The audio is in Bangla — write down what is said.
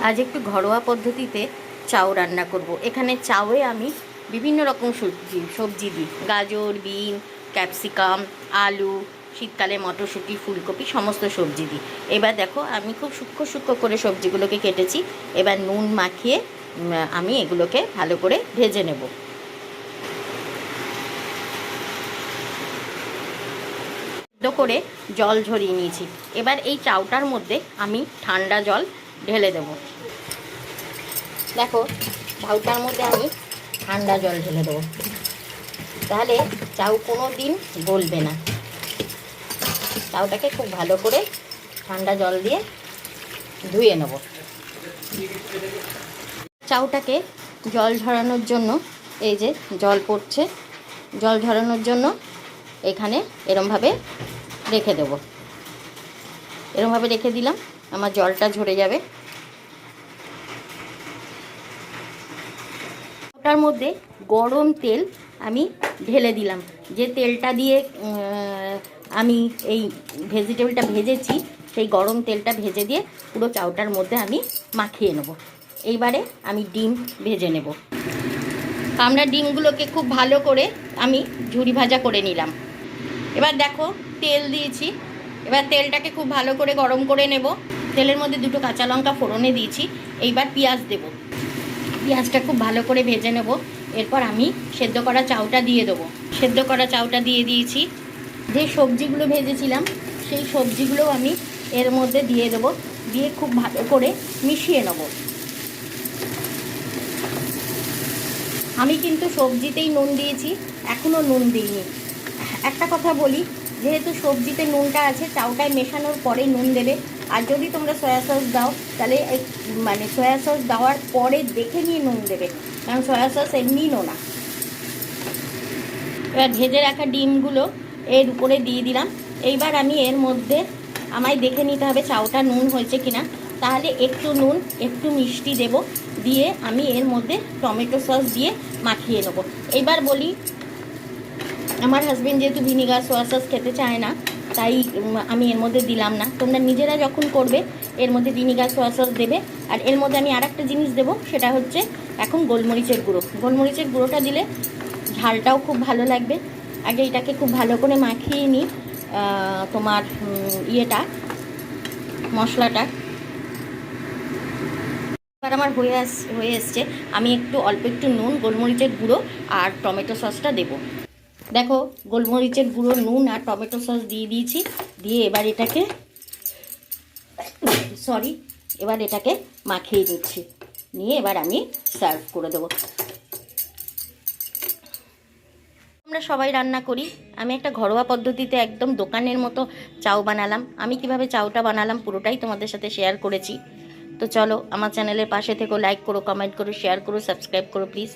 আজ একটু ঘরোয়া পদ্ধতিতে চাউ রান্না করব। এখানে চাউয়ে আমি বিভিন্ন রকম সবজি দিই, গাজর, বিন, ক্যাপসিকাম, আলু, শীতকালে মটরশুঁটি, ফুলকপি, সমস্ত সবজি দিই। এবার দেখো আমি খুব সূক্ষ্ম সূক্ষ্ম করে সবজিগুলোকে কেটেছি। এবার নুন মাখিয়ে আমি এগুলোকে ভালো করে ভেজে নেব। করে জল ঝরিয়ে নিয়েছি। এবার এই চাউটার মধ্যে আমি ঠান্ডা জল ঢেলে দেব। দেখো চাউটার মধ্যে আমি ঠান্ডা জল ঢেলে দেবো, তাহলে চাউ কোনো দিন গলবে না। চাউটাকে খুব ভালো করে ঠান্ডা জল দিয়ে ধুয়ে নেব। চাউটাকে জল ঝরানোর জন্য এই যে জল পড়ছে, জল ঝরানোর জন্য এখানে এরমভাবে রেখে দেব। এরমভাবে রেখে দিলাম, আমার জলটা ঝরে যাবে। ওটার মধ্যে গরম তেল আমি ঢেলে দিলাম। যে তেলটা দিয়ে আমি এই ভেজিটেবলটা ভেজেছি, সেই গরম তেলটা ভেজে দিয়ে পুরো চাউটার মধ্যে আমি মাখিয়ে নেব। এইবারে আমি ডিম ভেজে নেব। আমরা ডিমগুলোকে খুব ভালো করে আমি ঝুরি ভাজা করে নিলাম। এবার দেখো তেল দিয়েছি, এবার তেলটাকে খুব ভালো করে গরম করে নেব। তেলের মধ্যে দুটো কাঁচা লঙ্কা ফোড়নে দিয়েছি। এইবার পেঁয়াজ দেব। পেঁয়াজটা খুব ভালো করে ভেজে নেব। এরপর আমি সেদ্ধ করা চাউটা দিয়ে দেবো। সেদ্ধ করা চাউটা দিয়ে দিয়েছি। যে সবজিগুলো ভেজেছিলাম সেই সবজিগুলো আমি এর মধ্যে দিয়ে দেবো। দিয়ে খুব ভালো করে মিশিয়ে নেব। আমি কিন্তু সবজিতেই নুন দিয়েছি, এখনও নুন দিইনি। একটা কথা বলি, যেহেতু সবজিতে নুনটা আছে, চাউটায় মেশানোর পরে নুন দেবে। আর যদি তোমরা সয়া সস দাও তাহলে মানে সয়া সস দেওয়ার পরে দেখে নিয়ে নুন দেবে, কারণ সয়া সস এমনি নোনা। এবার ভেজে রাখা ডিমগুলো এর উপরে দিয়ে দিলাম। এইবার আমি এর মধ্যে আমায় দেখে নিতে হবে চাউটা নুন হয়েছে কিনা, তাহলে একটু নুন একটু মিষ্টি দেব। দিয়ে আমি এর মধ্যে টমেটো সস দিয়ে মাখিয়ে নেব। এইবার বলি, আমার হাজবেন্ড যেহেতু ভিনিগার সোয়া সস খেতে চায় না, তাই আমি এর মধ্যে দিলাম না। তোমরা নিজেরা যখন করবে এর মধ্যে ভিনিগার সোয়া সস দেবে। আর এর মধ্যে আমি আর একটা জিনিস দেবো, সেটা হচ্ছে এখন গোলমরিচের গুঁড়ো। গোলমরিচের গুঁড়োটা দিলে ঝালটাও খুব ভালো লাগবে। আগে এটাকে খুব ভালো করে মাখিয়ে নিই তোমার মশলাটা। এবার আমার হয়ে এসছে। আমি অল্প একটু নুন, গোলমরিচের গুঁড়ো আর টমেটো সসটা দেবো। দেখো গোলমরিচের গুঁড়ো, নুন আর টমেটো সস দিয়ে দিয়েছি। দিয়ে এবার এটাকে মাখিয়ে দিচ্ছি। নিয়ে এবার আমি সার্ভ করে দেবো। আমরা সবাই রান্না করি, আমি একটা ঘরোয়া পদ্ধতিতে একদম দোকানের মতো চাউ বানালাম। আমি কিভাবে চাউটা বানালাম পুরোটাই তোমাদের সাথে শেয়ার করেছি। তো চলো, আমার চ্যানেলের পাশে থেকো, লাইক করো, কমেন্ট করো, শেয়ার করো, সাবস্ক্রাইব করো প্লিজ।